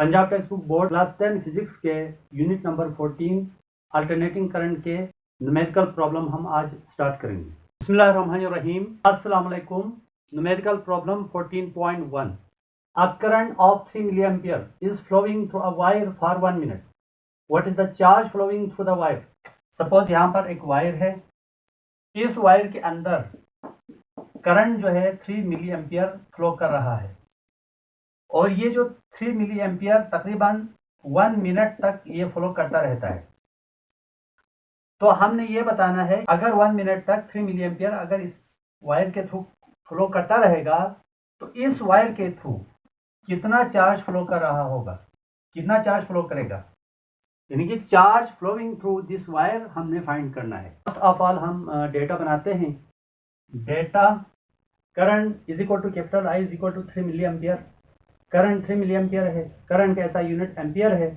Punjab text book board class 10 physics के unit number 14 alternating current के numerical problem हम आज स्टार्ट करेंगे। बिस्मिल्लाहिर्रहमानिर्रहीम। अस्सलाम वालेकुम। Numerical problem 14.1। A current of 3 milliampere is flowing through a wire for 1 minute. What is the charge flowing through the wire? Suppose यहाँ पर एक वायर है, इस वायर के अंदर करंट जो है 3 मिली एम्पियर फ्लो कर रहा है और ये जो 3 मिली एम्पियर तकरीबन 1 मिनट तक ये फ्लो करता रहता है। तो हमने ये बताना है अगर 1 मिनट तक 3 मिली एम्पियर अगर इस वायर के थ्रू फ्लो करता रहेगा तो इस वायर के थ्रू कितना चार्ज फ्लो कर रहा होगा, कितना चार्ज फ्लो करेगा, यानी कि charge flowing through this wire हमने फाइंड करना है। फर्स्ट ऑफ ऑल हम डेटा बनाते हैं। Data current is equal to capital I is equal to 3 milli ampere. Current 3 milli ampere है, करंट ऐसा यूनिट एम्पियर है,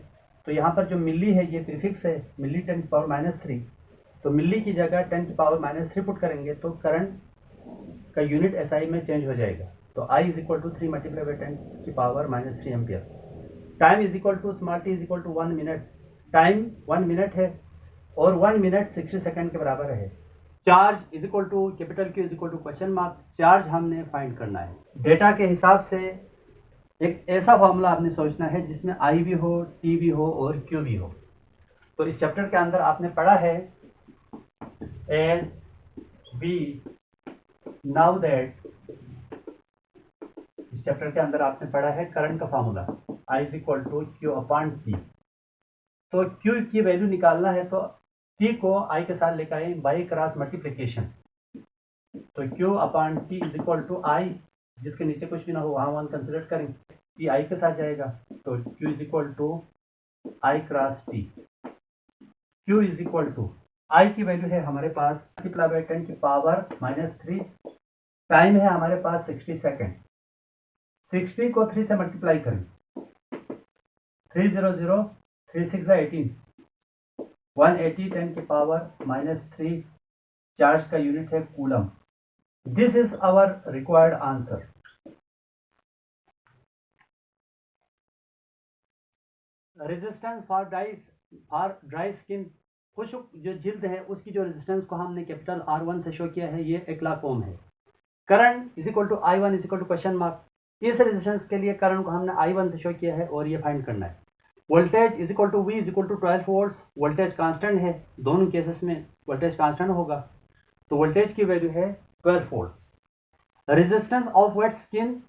तो यहाँ पर जो मिली है ये प्रीफिक्स है, मिली 10 की पावर -3, तो मिली की जगह 10 की पावर -3 पुट करेंगे तो करंट का यूनिट एसआई में चेंज हो जाएगा। तो I is equal to 3 multiply by 10 की power -3 ampere. Time is equal to small T is equal to 1 minute. Time 1 minute है और 1 मिनट 60 सेकेंड के बराबर है। Charge is equal to capital Q is equal to question mark. Charge हमने find करना है। Data के हिसाब से एक ऐसा फॉर्मूला आपने सोचना है जिसमें आई भी हो, टी भी हो और क्यू भी हो। तो इस चैप्टर के अंदर आपने पढ़ा है एज बी नाउ दैट, इस चैप्टर के अंदर आपने पढ़ा है करंट का formula I is equal to Q upon T. तो क्यू की वैल्यू निकालना है तो टी को आई के साथ लेकर आए बाई क्रॉस मल्टीप्लिकेशन। तो Q upon T is equal to I, जिसके नीचे कुछ भी ना हो वहाँ 1 कंसिडर करें, टी आई के साथ जाएगा तो Q is equal to I cross T. Q is equal to I की वैल्यू है हमारे पास मल्टीप्लाई बाई 10 की पावर -3। टाइम है हमारे पास 60 सेकेंड। 60 को 3 से मल्टीप्लाई करें, 300, 3 6 18, 180 10 की पावर -3। चार्ज का यूनिट है coulomb. This is our required answer. Resistance for dry skin, खुश्क जो जिल्द है उसकी जो रेजिस्टेंस को हमने कैपिटल R1 से शो किया है, ये 1 लाख ओम है। Current is equal to I1 is equal to question mark. इस रेजिस्टेंस के लिए करंट को हमने I1 से शो किया है और ये फाइंड करना है। Voltage is equal to V is equal to 12 volts. Voltage constant है, दोनों केसेस में वोल्टेज कांस्टेंट होगा, तो वोल्टेज की वैल्यू है 12 volts. Resistance of wet skin,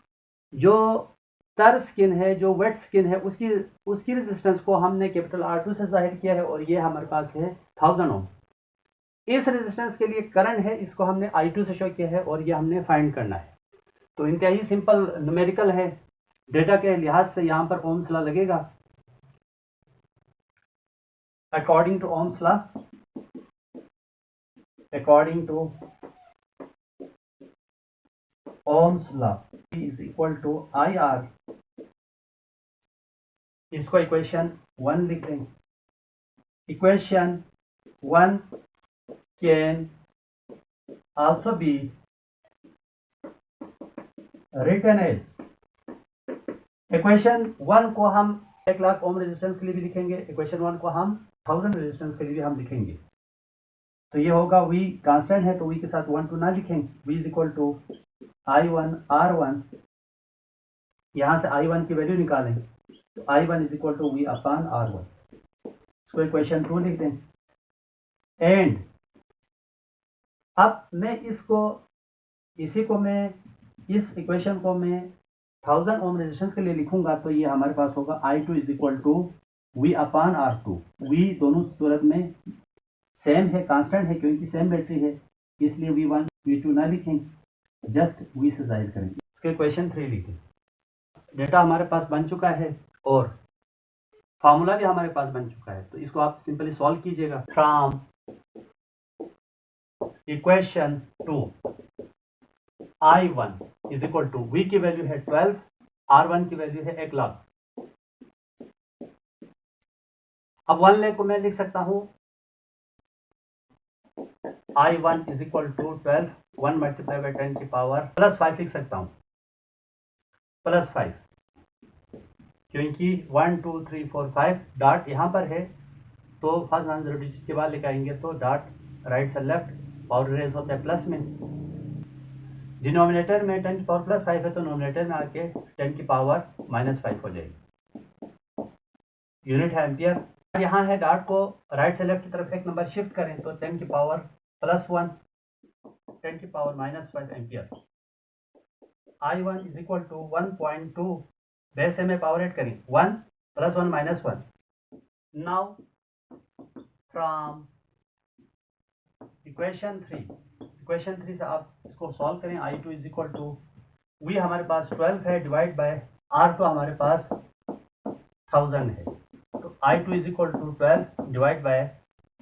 जो तर स्किन है, जो वेट स्किन है, उसकी रेजिस्टेंस को हमने कैपिटल R2 से जाहिर किया है और ये हमारे पास है 1000 ओम। इस रेजिस्टेंस के लिए करंट है, इसको हमने I2 से शो किया है और ये हमने फाइंड करना है। तो इंतहाई सिंपल न्यूमेरिकल है। डेटा के लिहाज से यहाँ पर ओम्स लॉ लगेगा। According to Ohm's law, according to Ohm's law is equal to IR, इसको इक्वेशन 1 लिख दें। Equation 1 can also be written as, equation 1 को हम 1 लाख ओम रेजिस्टेंस के लिए भी लिखेंगे, इक्वेशन 1 को हम 1000 रेजिस्टेंस के लिए भी हम लिखेंगे। तो ये होगा V कांस्टेंट है तो V के साथ 1 2 ना लिखेंगे। V is equal to I1 R1, यहाँ से I1 की वैल्यू निकालें तो I1 is equal to V upon R1, इसको इक्वेशन 2 लिख दें। एंड अब मैं इस इक्वेशन को मैं 1000 ओम रेजिस्टेंस के लिए लिखूंगा तो ये हमारे पास होगा I2 is equal to V upon R2। V दोनों सूरत में सेम है, कांस्टेंट है, क्योंकि सेम बैटरी है, इसलिए V1 V2 ना लिखेंगे, जस्ट V से जाहिर करेंगे। इसके इक्वेशन 3 लिखें। डेटा हमारे पास बन चुका है और फार्मूला भी हमारे पास बन चुका है, तो इसको आप सिंपली सॉल्व कीजिएगा। From equation 2 I1 is equal to V की वैल्यू है 12, R1 की वैल्यू है 1 लाख। अब 1 लाख को मैं लिख सकता हूँ I1 is equal to 12, 1 multiply by 10 की पावर +5 लिख सकता हूँ, +5। क्योंकि 1 2 3 4 5 डॉट यहाँ पर है, तो फर्स्ट नॉन जीरो डिजिट के बाद लिखाएंगे तो डॉट राइट से लेफ्ट, पावर रेस होता है प्लस में। डिनोमिनेटर में 10 की पावर प्लस 5 है, तो नोमिनेटर में आके 10 की पावर माइनस 5 हो जाएगी। यूनिट है एम्पियर। यहाँ है डॉट को राइट से लेफ्ट की तरफ एक नंबर शिफ्ट करें तो 10 की पावर प्लस 1, 10 की power minus 5 ampere. I1 is equal to 1.2, base से में पावर ऐड करें 1 plus 1 minus 1। Now from equation 3 से आप इसको सॉल्व करें। I2 is equal to we हमारे पास 12 है डिवाइड बाय R तो हमारे पास 1000 है, तो I2 is equal to 12 divide by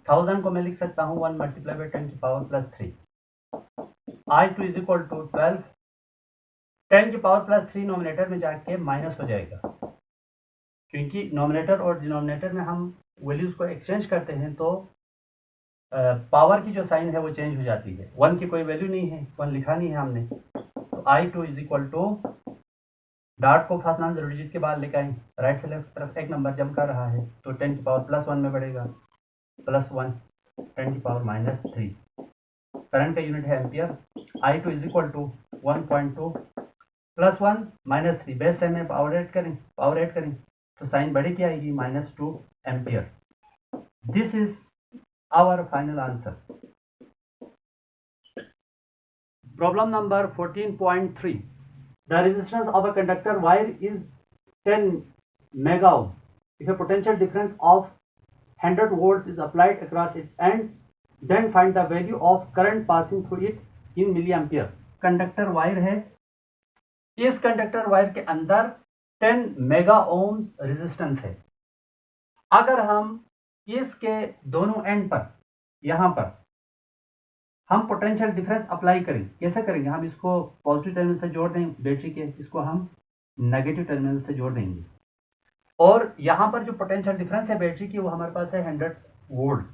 1000 को मैं लिख सकता हूँ 1 मल्टीप्लाई बाय 10 की power plus 3। I2 is equal to 12, 10 की पावर प्लस 3 नोमिनेटर में जाके माइनस हो जाएगा, क्योंकि नोमिनेटर और डिनोमिनेटर में हम वैल्यूज़ को एक्सचेंज करते हैं तो पावर की जो साइन है वो चेंज हो जाती है। 1 की कोई वैल्यू नहीं है, 1 लिखा नहीं है हमने, तो I2 is equal to dot को फर्स्ट नॉन जीरो डिजिट के बाद लेकर आए, राइट से लेफ्ट तरफ एक नंबर जंप कर रहा है, तो 10 की पावर प्लस 1 में बढ़ेगा, प्लस 1 10 की पावर माइनस 3। करंट का यूनिट है ampere. I2 is equal to 1.2 plus 1 minus 3, base से में पावर ऐड करें तो साइन बढ़ी क्या आएगी, -2 ampere. This is our final answer. Problem number 14.3, the resistance of a conductor wire is 10 mega ohm if a potential difference of 100 volts is applied across its ends, then find the value of current passing through it in milliampere। Conductor wire है, इस conductor wire के अंदर 10 mega ohms resistance है। अगर हम इसके दोनों and पर यहाँ पर हम पोटेंशियल डिफरेंस अप्लाई करें, कैसे करेंगे, हम इसको पॉजिटिव टर्मिनल से जोड़ देंगे बैटरी के, इसको हम नेगेटिव टर्मिनल से जोड़ देंगे, और यहाँ पर जो पोटेंशियल डिफरेंस है बैटरी की वो हमारे पास है 100 वोल्ट।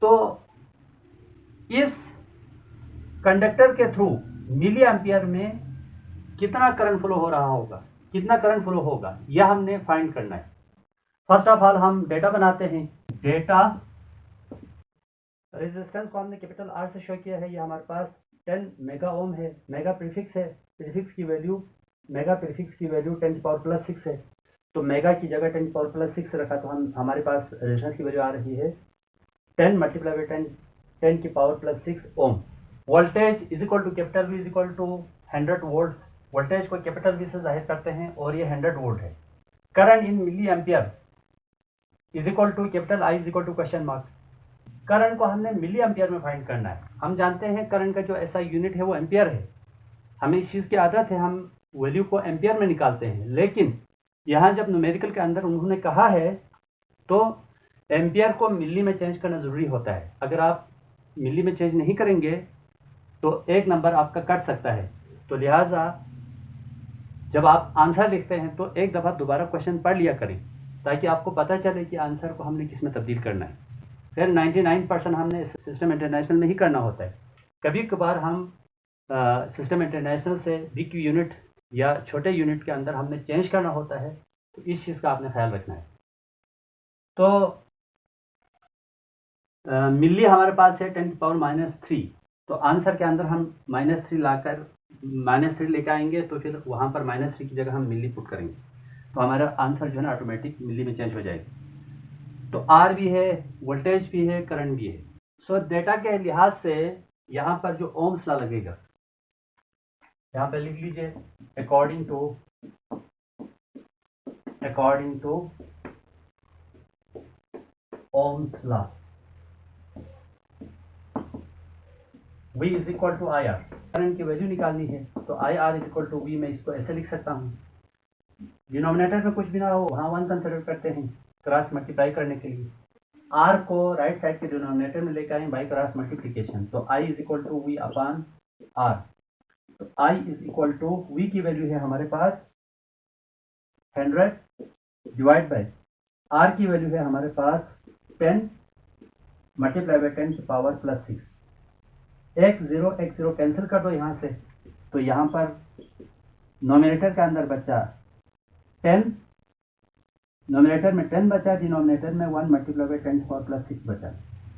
तो इस कंडक्टर के थ्रू मिली एम्पियर में कितना करंट फ्लो हो रहा होगा, कितना करंट फ्लो होगा, यह हमने फाइंड करना है। फर्स्ट ऑफ ऑल हम डेटा बनाते हैं। डेटा रेजिस्टेंस को हमने कैपिटल R से शो किया है, ये हमारे पास 10 मेगा ओम है, मेगा प्रीफिक्स है, प्रीफिक्स की वैल्यू 10 की पावर प्लस 6 है, तो मेगा की जगह 10 की पावर प्लस 6 रखा, तो हमारे पास रेजिस्टेंस की वैल्यू आ रही है 10 मल्टीप्लाई बाई 10 की power plus 6 ohm. Voltage is equal to capital V is equal to 100 volt, voltage को कैपिटल V से जाहिर करते हैं और ये 100 वोल्ट है। Current in milli ampere is equal to capital I is equal to question mark. Current को हमने मिली एम्पियर में फाइंड करना है। हम जानते हैं करंट का जो ऐसा यूनिट है वो एम्पियर है, हमें इस चीज़ की आदत है, हम वैल्यू को एम्पियर में निकालते हैं, लेकिन यहाँ जब न्यूमेरिकल के अंदर उन्होंने कहा है तो एम्पियर को मिली में चेंज करना ज़रूरी होता है। अगर आप मिली में चेंज नहीं करेंगे तो एक नंबर आपका कट सकता है, तो लिहाजा जब आप आंसर लिखते हैं तो एक दफ़ा दोबारा क्वेश्चन पढ़ लिया करें, ताकि आपको पता चले कि आंसर को हमने किस में तब्दील करना है। फिर 99% हमने सिस्टम इंटरनेशनल में ही करना होता है। कभी कभार हम सिस्टम इंटरनेशनल से बिग यूनिट या छोटे यूनिट के अंदर हमने चेंज करना होता है, तो इस चीज़ का आपने ख्याल रखना है। तो मिली हमारे पास है 10 की पावर -3, तो आंसर के अंदर हम -3 लाकर -3 लेकर आएंगे, तो फिर वहाँ पर -3 की जगह हम मिली पुट करेंगे, तो हमारा आंसर जो है ना ऑटोमेटिक मिली में चेंज हो जाएगा। तो R भी है, वोल्टेज भी है, करंट भी है। सो डेटा के लिहाज से यहाँ पर जो ओम्स लॉ लगेगा, यहाँ पे लिख लीजिए according to Ohm's law V is equal to I R. Current की वैल्यू निकालनी है, तो I R is equal to V, मैं इसको ऐसे लिख सकता हूँ। डिनोमिनेटर में कुछ भी ना हो वहाँ 1 कंसिडर करते हैं क्रॉस मल्टीप्लाई करने के लिए। R को राइट साइड के डिनोमिनेटर में लेकर आए बाई क्रॉस मल्टीप्लिकेशन, तो I is equal to V upon R। तो I is equal to V की वैल्यू है हमारे पास 100 डिवाइड बाई R की वैल्यू है हमारे पास 10 मल्टीप्लाई बाई 10 की पावर प्लस 6। एक जीरो कैंसिल कर दो यहाँ से, तो यहाँ पर नोमिनेटर के अंदर बचा 10, नोमिनेटर में 10 बचा, डिनोमिनेटर में 1 मल्टीप्लाई बाई 10 पावर प्लस 6 बचा।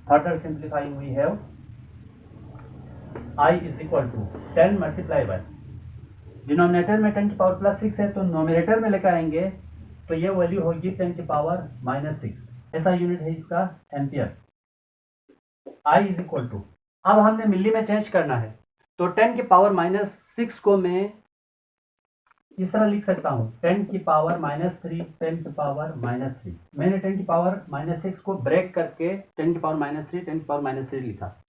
Further simplifying we have I is equal to 10 multiply by, denominator में 10 की पावर प्लस 6 है तो नोमिनेटर में लेकर आएंगे तो ये वैल्यू होगी 10 की पावर माइनस 6। ऐसा यूनिट है इसका ampere. I is equal to, अब हमने मिली में चेंज करना है तो 10 की पावर माइनस 6 को मैं इस तरह लिख सकता हूँ 10 की पावर माइनस 3, 10 की पावर माइनस 3। मैंने 10 की पावर माइनस 6 को ब्रेक करके 10 की पावर माइनस 3, 10 की पावर माइनस 3 लिखा।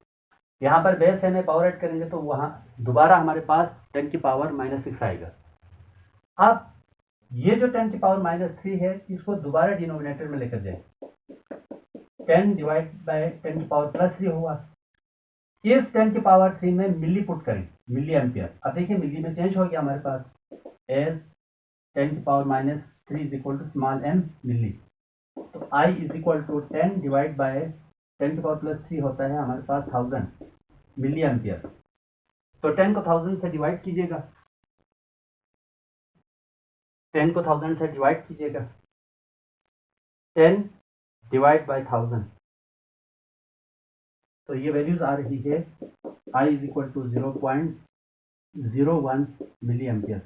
यहाँ पर बेस है, में पावर ऐड करेंगे तो वहाँ दोबारा हमारे पास 10 की पावर माइनस 6 आएगा। अब ये जो 10 की पावर माइनस 3 है इसको दोबारा डिनोमिनेटर में लेकर जाए, 10 डिवाइड बाय 10 की पावर प्लस 3 हुआ। इस 10 की पावर 3 में मिली पुट करें, मिली एम्पियर। अब देखिए मिली में चेंज हो गया हमारे पास, एज 10 की power minus 3 is equal to small m milli. तो I is equal to 10 divide by 10 की पावर प्लस 3 होता है हमारे पास 1000 मिली एम्पियर। तो 10 को 1000 से डिवाइड कीजिएगा, 10 को 1000 से डिवाइड कीजिएगा, 10 डिवाइड बाय 1000, तो ये वैल्यूज आ रही है I is equal to 0.01 milli ampere.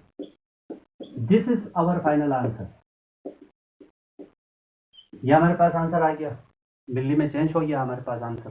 This is our final answer. ये हमारे पास आंसर आ गया, मिली में चेंज हो गया हमारे पास आंसर।